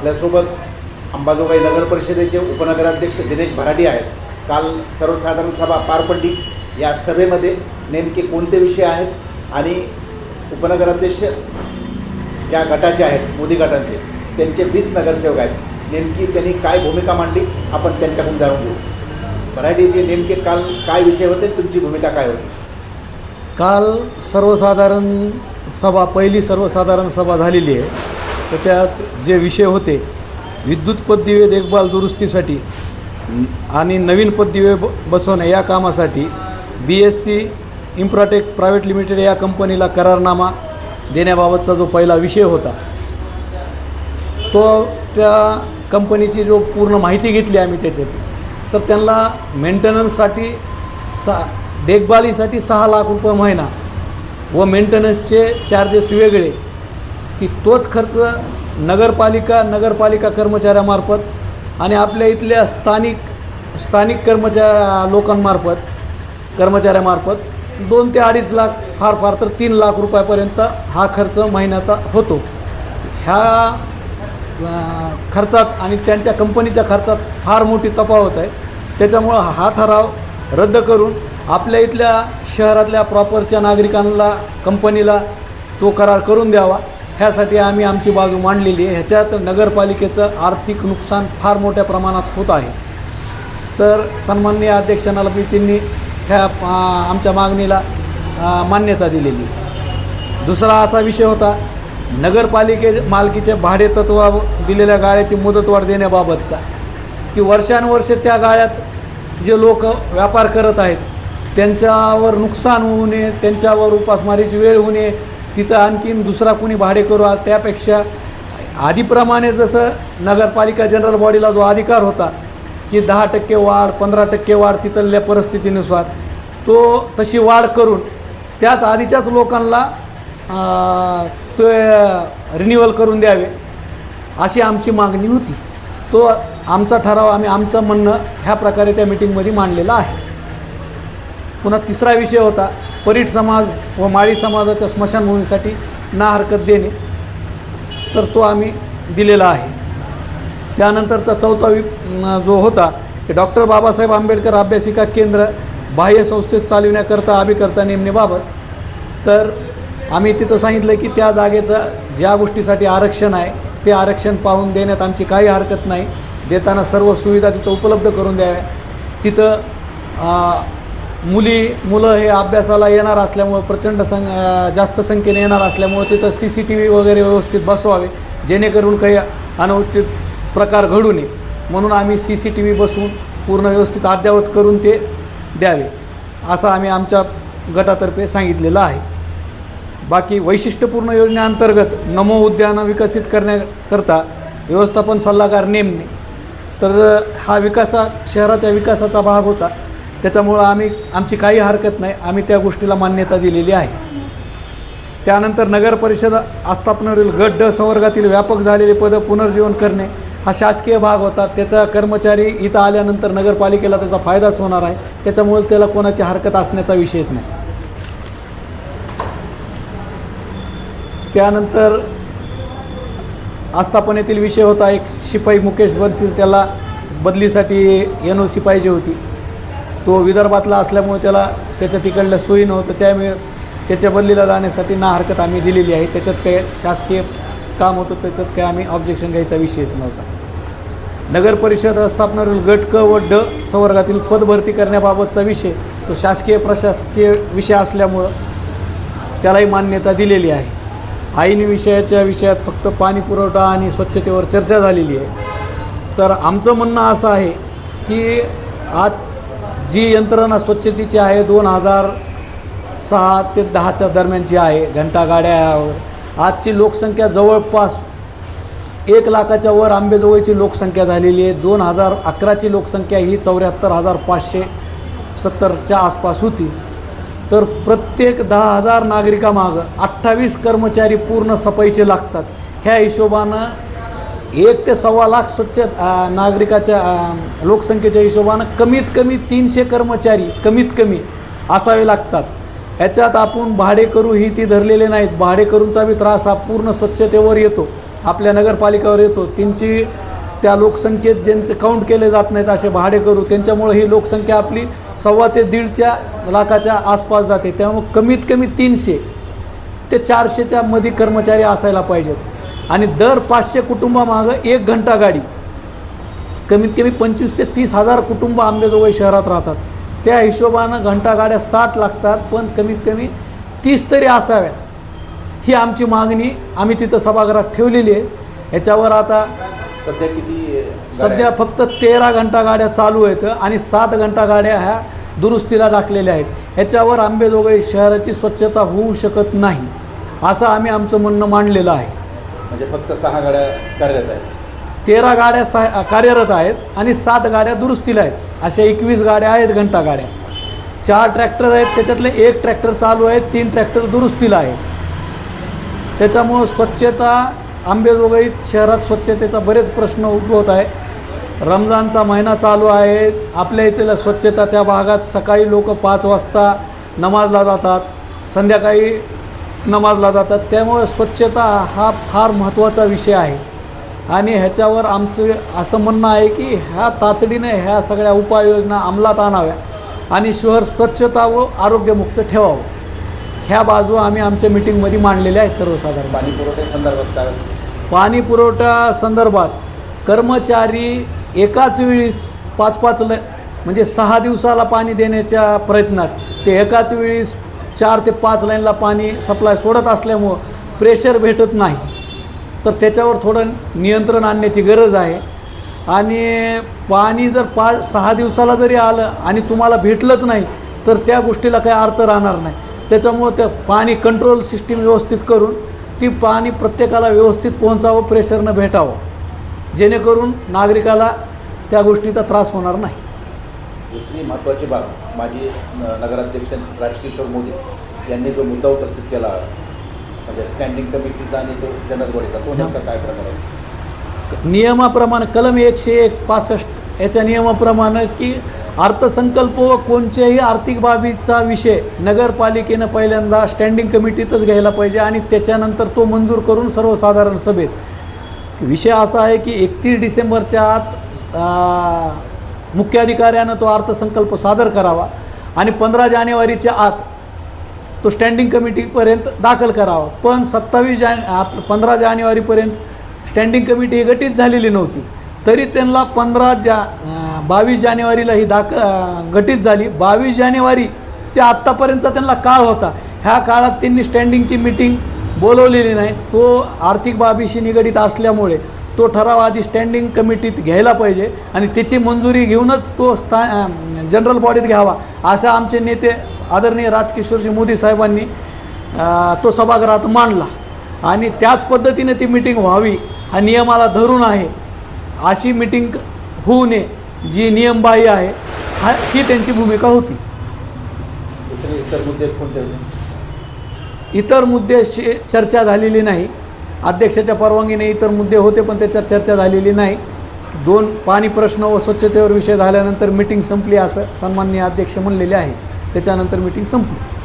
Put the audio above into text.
आपल्यासोबत अंबाजोगाई नगर परिषदेचे उपनगराध्यक्ष दिनेश भराडी आहेत. काल सर्वसाधारण सभा पार पडली. या सभेमध्ये नेमके कोणते विषय आहेत आणि उपनगराध्यक्ष ज्या गटाचे आहेत मोदी गटाचे त्यांचे 20 नगरसेवक आहेत, नेमकी त्यांनी काय भूमिका मांडली आपण त्यांच्याकडून जाणून घेऊ. भराडीचे नेमके काल काय विषय होते, तुमची भूमिका काय होती? काल पहिली सर्वसाधारण सभा झालेली आहे. तर त्यात जे विषय होते विद्युत पददिवे देखभाल दुरुस्तीसाठी आणि नवीन पददिवे बसवणे या कामासाठी BSC इन्फ्राटेक प्रायव्हेट लिमिटेड या कंपनीला करारनामा देण्याबाबतचा जो पहिला विषय होता तो त्या कंपनीची जो पूर्ण माहिती घेतली आम्ही त्याच्यात, तर त्यांना मेंटेनन्ससाठी देखभालीसाठी 6 लाख रुपये महिना व मेंटेनन्सचे चार्जेस वेगळे, की तोच खर्च नगरपालिका कर्मचाऱ्यामार्फत आणि आपल्या इथल्या स्थानिक कर्मचाऱ्यामार्फत 2 ते 2.5 लाख, फार तर 3 लाख रुपयापर्यंत हा खर्च महिन्याचा होतो. ह्या खर्चात आणि त्यांच्या कंपनीच्या खर्चात फार मोठी तफावत आहे. त्याच्यामुळं हा ठराव रद्द करून आपल्या इथल्या शहरातल्या प्रॉपरच्या नागरिकांना कंपनीला तो करार करून द्यावा, ह्यासाठी आम्ही आमची बाजू मांडलेली आहे. ह्याच्यात नगरपालिकेचं आर्थिक नुकसान फार मोठ्या प्रमाणात होत आहे. तर सन्माननीय अध्यक्षांना त्यांनी ह्या आमच्या मागणीला मान्यता दिलेली. दुसरा असा विषय होता मालकीचे भाडे तत्त्वावर दिलेल्या गाळ्याची मुदतवाढ देण्याबाबतचा, की वर्षानुवर्षे त्या गाळ्यात जे लोक व्यापार करत आहेत त्यांच्यावर नुकसान होऊ नये, त्यांच्यावर उपासमारीची वेळ होऊ नये, तिथं आणखीन दुसरा कोणी भाडेकरू त्यापेक्षा आधीप्रमाणे जसं नगरपालिका जनरल बॉडीला जो अधिकार होता की 10% वाढ 15% वाढ तिथल्या परिस्थितीनुसार, तो तशी वाढ करून त्याच आधीच्याच लोकांना तो रिन्युअल करून द्यावे अशी आमची मागणी होती. तो आमचा ठराव आमचं म्हणणं ह्या प्रकारे त्या मीटिंगमध्ये मांडलेलं आहे. पुन्हा तिसरा विषय होता परीट समाज व माळी समाजाच्या स्मशानभूमीसाठी ना हरकत देणे, तर तो आम्ही दिलेला आहे. त्यानंतरचा चौथा जो होता की डॉक्टर बाबासाहेब आंबेडकर अभ्यासिका केंद्र बाह्य संस्थेस चालविण्याकरता अभिकर्ता नेमणेबाबत, तर आम्ही तिथं सांगितलं की त्या जागेचं ज्या गोष्टीसाठी आरक्षण आहे ते आरक्षण पाहून देण्यात आमची काही हरकत नाही. देताना सर्व सुविधा तिथं उपलब्ध करून द्याव्या. तिथं मुलं हे अभ्यासाला येणार असल्यामुळं प्रचंड जास्त संख्येने येणार असल्यामुळं तिथं CCTV वगैरे व्यवस्थित बसवावे, जेणेकरून काही अनौचित प्रकार घडू नये म्हणून आम्ही CCTV बसवून पूर्ण व्यवस्थित अद्ययावत करून ते द्यावे असं आम्ही आमच्या गटातर्फे सांगितलेलं आहे. बाकी वैशिष्ट्यपूर्ण योजनेअंतर्गत नमो उद्यानं विकसित करण्याकरता व्यवस्थापन सल्लागार नेमणे, तर हा शहराच्या विकासाचा भाग होता. त्याच्यामुळं आमची काही हरकत नाही, आम्ही त्या गोष्टीला मान्यता दिलेली आहे. त्यानंतर नगर परिषद आस्थापनेवरील गट ड संवर्गातील व्यापक झालेले पदं पुनर्जीवन करणे हा शासकीय भाग होता. त्याचा कर्मचारी इथं आल्यानंतर नगरपालिकेला त्याचा फायदाच होणार आहे. त्याच्यामुळे त्याला कोणाची हरकत असण्याचा विषयच नाही. त्यानंतर आस्थापनेतील विषय होता एक शिपाई मुकेश बनसील, त्याला बदलीसाठी NOC पाहिजे होती. तो विदर्भातला असल्यामुळे त्याला त्याच्या तिकडल्या सोयी नव्हतं, त्यामुळे त्याच्या बदलीला जाण्यासाठी ना हरकत आम्ही दिलेली आहे. त्याच्यात काही शासकीय काम होतं, त्याच्यात काही आम्ही ऑब्जेक्शन घ्यायचा विषयच नव्हता. नगर परिषद स्थापनेवरील गट क व ड संवर्गातील पदभरती करण्याबाबतचा विषय तो शासकीय प्रशासकीय विषय असल्यामुळं त्यालाही मान्यता दिलेली आहे. आईनी विषयात फक्त पाणी पुरवठा आणि स्वच्छतेवर चर्चा झालेली आहे. तर आमचं म्हणणं असं आहे की आज जी यंत्रणा स्वच्छतेची आहे 2006 ते 10च्या दरम्यानची आहे, घंटागाड्यावर आजची लोकसंख्या जवळपास 1 लाखाच्या वर अंबेजोगाईची लोकसंख्या झालेली आहे. 2011ची लोकसंख्या ही 74,570च्या आसपास होती. तर प्रत्येक 10,000 नागरिकामागं 28 कर्मचारी पूर्ण सफाईचे लागतात. ह्या हिशोबानं 1 ते 1.25 लाख स्वच्छ नागरिकाच्या लोकसंख्येच्या हिशोबानं कमीत कमी 300 कर्मचारी कमीत कमी असावे लागतात. ह्याच्यात आपण भाडेकरू ही ती धरलेले नाहीत. भाडेकरूंचा बी त्रास हा पूर्ण स्वच्छतेवर येतो. आपल्या नगरपालिकावर येतो त्यांची त्या लोकसंख्येत ज्यांचे काउंट केले जात नाहीत असे भाडे करू, त्यांच्यामुळे ही लोकसंख्या आपली 1.25 ते 1.5 लाखाच्या आसपास जाते. त्यामुळे कमीत कमी 300 ते 400च्या मध्ये कर्मचारी असायला पाहिजेत आणि दर 500 कुटुंबामागं 1 घंटा गाडी. कमीत कमी 25 ते 30 हजार कुटुंब अंबेजोगाई शहरात राहतात. त्या हिशोबानं घंटा गाड्या 60 लागतात, पण कमीत कमी 30 तरी असाव्या ही आमची मागणी आम्ही तिथं सभागृहात ठेवलेली आहे. ह्याच्यावर आता सध्या किती गाड्या सध्या आहेत? फक्त 13 घंटा गाड्या चालू आहेत आणि 7 घंटा गाड्या ह्या दुरुस्तीला टाकलेल्या आहेत. ह्याच्यावर अंबेजोगाई शहराची स्वच्छता होऊ शकत नाही असं आम्ही आमचं म्हणणं मांडलेलं आहे. म्हणजे फक्त 6 गाड्या कार्यरत आहेत. 13 गाड्या कार्यरत आहेत आणि 7 गाड्या दुरुस्तीला आहेत. अशा 21 गाड्या आहेत घंटा गाड्या. 4 ट्रॅक्टर आहेत, त्याच्यातले 1 ट्रॅक्टर चालू आहे, 3 ट्रॅक्टर दुरुस्तीला आहेत. त्याच्यामुळं स्वच्छता अंबेजोगाई शहरात स्वच्छतेचा बरेच प्रश्न उद्भवत आहे. रमजानचा महिना चालू आहे. आपल्या इथलं स्वच्छता त्या भागात सकाळी लोक 5 वाजता नमाजला जातात, संध्याकाळी नमाजला जातात. त्यामुळे स्वच्छता हा फार महत्त्वाचा विषय आहे आणि ह्याच्यावर आमचं असं म्हणणं आहे की ह्या तातडीने ह्या सगळ्या उपाययोजना अंमलात आणाव्या आणि शहर स्वच्छता व आरोग्यमुक्त ठेवावं. ह्या बाजू आम्ही आमच्या मिटिंगमध्ये मांडलेल्या आहेत सर्वसाधारण. पाणी पुरवठ्यासंदर्भात काय? पाणी पुरवठा संदर्भात कर्मचारी एकाच वेळी 5-5 म्हणजे 6 दिवसाला पाणी देण्याच्या प्रयत्नात ते एकाच वेळी 4 ते 5 लाईनला पाणी सप्लाय सोडत असल्यामुळं प्रेशर भेटत नाही. तर त्याच्यावर थोडं नियंत्रण आणण्याची गरज आहे. आणि पाणी जर 5-6 दिवसाला जरी आलं आणि तुम्हाला भेटलंच नाही तर त्या गोष्टीला काही अर्थ राहणार नाही. त्याच्यामुळं त्या पाणी कंट्रोल सिस्टीम व्यवस्थित करून ती पाणी प्रत्येकाला व्यवस्थित पोहोचावं, प्रेशरनं भेटावं, जेणेकरून नागरिकाला त्या गोष्टीचा त्रास होणार नाही. दुसरी महत्त्वाची बाब, माजी नगराध्यक्ष राजकिशोर मोदी यांनी जो मुद्दा उपस्थित केला म्हणजे स्टँडिंग कमिटीचा आणि तो जनरल बॉडीचा, तो नेमका काय प्रकार आहे? नियमाप्रमाणे कलम 161 याच्या नियमाप्रमाणे की अर्थसंकल्प व कोणत्याही आर्थिक बाबीचा विषय नगरपालिकेनं पहिल्यांदा स्टँडिंग कमिटीतच घ्यायला पाहिजे आणि त्याच्यानंतर तो मंजूर करून सर्वसाधारण सभेत. विषय असा आहे की 31 डिसेंबरच्या आत मुख्याधिकाऱ्यानं तो अर्थसंकल्प सादर करावा आणि 15 जानेवारीच्या आत तो स्टँडिंग कमिटीपर्यंत दाखल करावा. पण 15 जानेवारीपर्यंत स्टँडिंग कमिटी ही गठीत झालेली नव्हती, तरी त्यांना 22 जानेवारीला ही गठीत झाली. 22 जानेवारी ते आत्तापर्यंतचा त्यांना काळ होता. ह्या काळात त्यांनी स्टँडिंगची मीटिंग बोलवलेली नाही. तो आर्थिक बाबीशी निगडीत असल्यामुळे तो ठराव आधी स्टँडिंग कमिटीत घ्यायला पाहिजे आणि त्याची मंजुरी घेऊनच तो जनरल बॉडीत घ्यावा असा आमचे नेते आदरणीय राजकिशोरजी मोदी साहेबांनी तो सभागृहात मांडला आणि त्याच पद्धतीने ती मीटिंग व्हावी हा नियमाला धरून आहे. अशी मीटिंग होऊ नये जी नियमबाह्य आहे ही त्यांची भूमिका होती. दुसरे इतर मुद्दे कोणते होते? इतर मुद्द्याशी चर्चा झालेली नाही. अध्यक्षाच्या परवानगीने इतर मुद्दे होते पण त्याच्यात चर्चा झालेली नाही. 2 पाणी प्रश्न व स्वच्छतेवर विषय झाल्यानंतर मीटिंग संपली असं सन्माननीय अध्यक्ष म्हणलेले आहे. त्याच्यानंतर मीटिंग संपली.